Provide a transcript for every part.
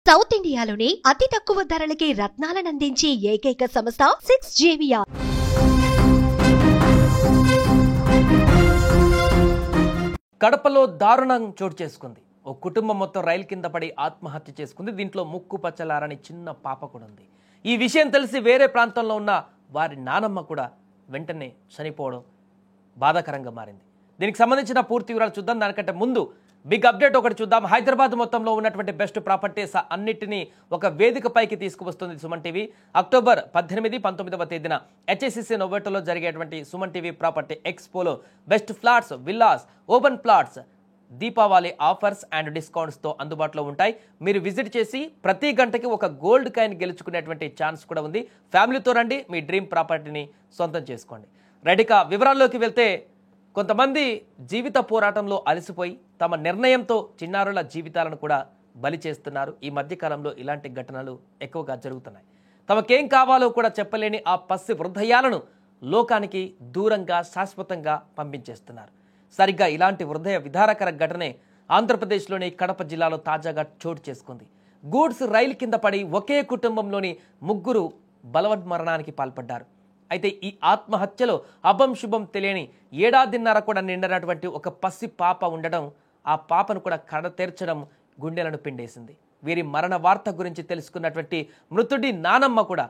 South ఇండియాలోని అతి తక్కువ ధరలకి రత్నాలనందించే ఏకైక సంస్థ 6JVR. కడపలో దారుణం చోటు చేసుకుంది. ఓ కుటుంబం మొత్తం రైలు కింద పడి ఆత్మహత్య చేసుకుంది. దీంట్లో ముక్కు పచ్చలారని చిన్న పాప కూడా ఉంది. ఈ విషయం తెలిసి వేరే ప్రాంతంలో ఉన్న వారి నానమ్మ కూడా వెంటనే చనిపోవడం బాధాకరంగా మారింది. దీనికి సంబంధించిన పూర్తి వివరాలు చూద్దాం. దానికంటే ముందు బిగ్ అప్డేట్ ఒకటి చూద్దాం. హైదరాబాద్ మొత్తంలో ఉన్నటువంటి బెస్ట్ ప్రాపర్టీస్ అన్నిటినీ ఒక వేదికపైకి తీసుకువస్తుంది సుమన్ టీవీ. అక్టోబర్ 18, 19వ తేదీన HSCC నోవోటోలో జరిగేటువంటి సుమన్ టీవీ ప్రాపర్టీ ఎక్స్పోలో best flats, villas, open plots Deepavali offers and డిస్కౌంట్స్తో అందుబాటులో ఉంటాయి. మీరు విజిట్ చేసి ప్రతి గంటకి ఒక గోల్డ్ కాయిన్ గెలుచుకునేటువంటి ఛాన్స్ కూడా ఉంది. ఫ్యామిలీతో రండి, మీ డ్రీమ్ ప్రాపర్టీని సొంతం చేసుకోండి. రైట్, ఇక వివరాల్లోకి వెళ్తే కొంతమంది జీవిత పోరాటంలో అలసిపోయి తమ నిర్ణయంతో చిన్నారుల జీవితాలను కూడా బలి చేస్తున్నారు. ఈ మధ్యకాలంలో ఇలాంటి ఘటనలు ఎక్కువగా జరుగుతున్నాయి. తమకేం కావాలో కూడా చెప్పలేని ఆ పసి హృదయాలను లోకానికి దూరంగా శాశ్వతంగా పంపించేస్తున్నారు. సరిగ్గా ఇలాంటి హృదయ విదారకర ఘటనే ఆంధ్రప్రదేశ్లోని కడప జిల్లాలో తాజాగా చోటు చేసుకుంది. గూడ్స్ రైలు కింద పడి ఒకే కుటుంబంలోని ముగ్గురు బలవన్మరణానికి పాల్పడ్డారు. అయితే ఈ ఆత్మహత్యలో అభం శుభం తెలియని ఏడాదిన్నర కూడా నిండినటువంటి ఒక పసి పాప ఉండడం, ఆ పాపను కూడా కడతేర్చడం గుండెలను పిండేసింది. వీరి మరణ వార్త గురించి తెలుసుకున్నటువంటి మృతుడి నానమ్మ కూడా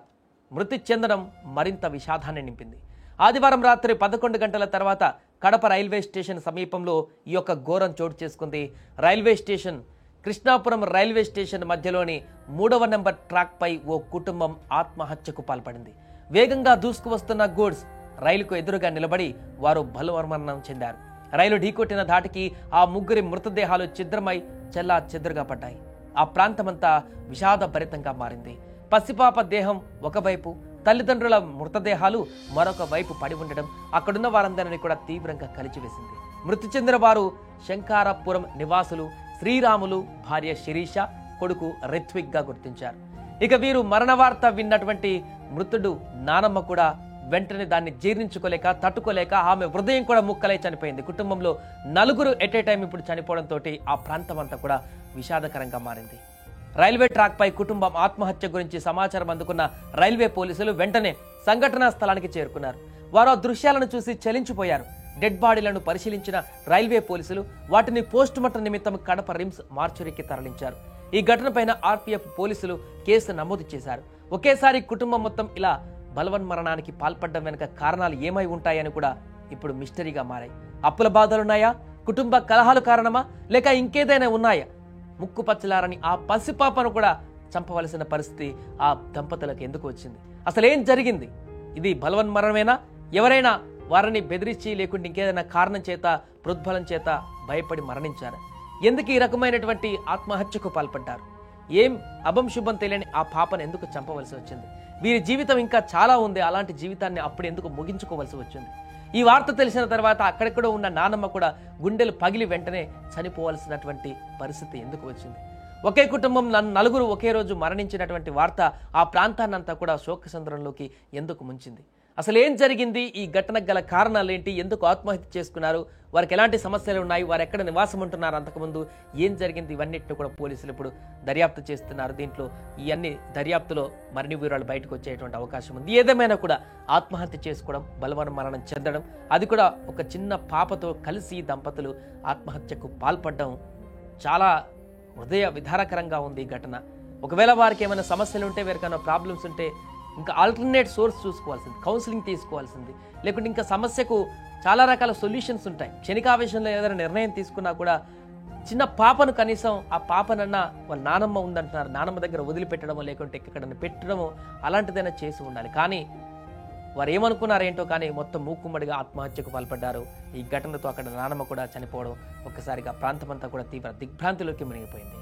మృతి చెందడం మరింత విషాదాన్ని నింపింది. ఆదివారం రాత్రి 11 గంటల తర్వాత కడప రైల్వే స్టేషన్ సమీపంలో ఈ యొక్క ఘోరం చోటు చేసుకుంది. Railway station Krishnapuram railway station మధ్యలోని 3వ నెంబర్ ట్రాక్పై ఓ కుటుంబం ఆత్మహత్యకు పాల్పడింది. వేగంగా దూసుకువస్తున్న గూడ్స్ రైలుకు ఎదురుగా నిలబడి వారు బలవన్మరణం చెందారు. రైలు ఢీకొట్టిన ధాటికి ఆ ముగ్గురి మృతదేహాలు ఛిద్రమై చెల్లా చెదురుగా పడ్డాయి. ఆ ప్రాంతమంతా విషాదభరితంగా మారింది. పసిపాప దేహం ఒకవైపు, తల్లిదండ్రుల మృతదేహాలు మరొక వైపు పడి ఉండడం అక్కడున్న వారందరినీ కూడా తీవ్రంగా కలిచివేసింది. మృతి చెందిన వారు శంకారపురం నివాసులు శ్రీరాములు, భార్య శిరీష, కొడుకు రిత్విక్గా గుర్తించారు. ఇక వీరు మరణ వార్త విన్నటువంటి మృతుడు నానమ్మ కూడా వెంటనే దాన్ని జీర్ణించుకోలేక, తట్టుకోలేక ఆమె హృదయం కూడా ముక్కలై చనిపోయింది. కుటుంబంలో నలుగురు ఎట్ ఏ టైం ఇప్పుడు చనిపోవడంతో ఆ ప్రాంతం అంతా కూడా విషాదకరంగా మారింది. రైల్వే ట్రాక్ పై కుటుంబం ఆత్మహత్య గురించి సమాచారం అందుకున్న రైల్వే పోలీసులు వెంటనే సంఘటనా స్థలానికి చేరుకున్నారు. వారు ఆ దృశ్యాలను చూసి చలించిపోయారు. డెడ్ బాడీలను పరిశీలించిన రైల్వే పోలీసులు వాటిని పోస్ట్ మార్టం నిమిత్తం కడప రిమ్స్ మార్చురీకి తరలించారు. ఈ ఘటనపైన RPF పోలీసులు కేసు నమోదు చేశారు. ఒకేసారి కుటుంబం మొత్తం ఇలా బలవన్మరణానికి పాల్పడడం వెనుక కారణాలు ఏమై ఉంటాయని కూడా ఇప్పుడు మిస్టరీగా మారాయి. అప్పుల బాధలున్నాయా, కుటుంబ కలహాలు కారణమా, లేక ఇంకేదైనా ఉన్నాయా? ముక్కు పచ్చలారని ఆ పసిపాపను కూడా చంపవలసిన పరిస్థితి ఆ దంపతులకు ఎందుకు వచ్చింది? అసలు ఏం జరిగింది? ఇది బలవన్మరణమేనా? ఎవరైనా వారిని బెదిరించి లేకుంటే ఇంకేదైనా కారణం చేత, ప్రోద్బలం చేత భయపడి మరణించారు? ఎందుకు ఈ రకమైనటువంటి ఆత్మహత్యకు పాల్పడ్డారు? ఏం అభం శుభం తెలియని ఆ పాపను ఎందుకు చంపవలసి వచ్చింది? వీరి జీవితం ఇంకా చాలా ఉంది. అలాంటి జీవితాన్ని అప్పుడు ఎందుకు ముగించుకోవలసి వచ్చింది? ఈ వార్త తెలిసిన తర్వాత అక్కడెక్కడో ఉన్న నానమ్మ కూడా గుండెలు పగిలి వెంటనే చనిపోవలసినటువంటి పరిస్థితి ఎందుకు వచ్చింది? ఒకే కుటుంబం నలుగురు ఒకే రోజు మరణించినటువంటి వార్త ఆ ప్రాంతాన్నంతా కూడా శోకసంద్రంలోకి ఎందుకు ముంచింది? అసలు ఏం జరిగింది? ఈ ఘటనకు గల కారణాలు ఏంటి? ఎందుకు ఆత్మహత్య చేసుకున్నారు? వారికి ఎలాంటి సమస్యలు ఉన్నాయి? వారు ఎక్కడ నివాసం ఉంటున్నారు? అంతకుముందు ఏం జరిగింది? ఇవన్నిటిని కూడా పోలీసులు ఇప్పుడు దర్యాప్తు చేస్తున్నారు. దీంట్లో ఈ అన్ని దర్యాప్తులో మరిన్ని వివరాలు బయటకు వచ్చేటువంటి అవకాశం ఉంది. ఏదేమైనా కూడా ఆత్మహత్య చేసుకోవడం, బలవన్మరణం చెందడం, అది కూడా ఒక చిన్న పాపతో కలిసి దంపతులు ఆత్మహత్యకు పాల్పడడం చాలా హృదయ విదారకరంగా ఉంది ఈ ఘటన. ఒకవేళ వారికి ఏమైనా సమస్యలు ఉంటే, ఎవరికైనా ప్రాబ్లమ్స్ ఉంటే ఇంకా ఆల్టర్నేట్ సోర్స్ చూసుకోవాల్సింది, కౌన్సిలింగ్ తీసుకోవాల్సింది. లేకుంటే ఇంకా సమస్యకు చాలా రకాల సొల్యూషన్స్ ఉంటాయి. క్షణికావేశంలో ఏదైనా నిర్ణయం తీసుకున్నా కూడా చిన్న పాపను కనీసం ఆ పాపనన్నా వాళ్ళ నానమ్మ ఉందంటున్నారు, నానమ్మ దగ్గర వదిలిపెట్టడమో లేకుంటే ఎక్కడన్నా పెట్టడమో అలాంటిదైనా చేసి ఉండాలి. కానీ వారు ఏమనుకున్నారేంటో కానీ మొత్తం మూకుమ్మడిగా ఆత్మహత్యకు పాల్పడ్డారు. ఈ ఘటనతో అక్కడ నానమ్మ కూడా చనిపోవడం ఒక్కసారిగా ప్రాంతమంతా కూడా తీవ్ర దిగ్భ్రాంతిలోకి మునిగిపోయింది.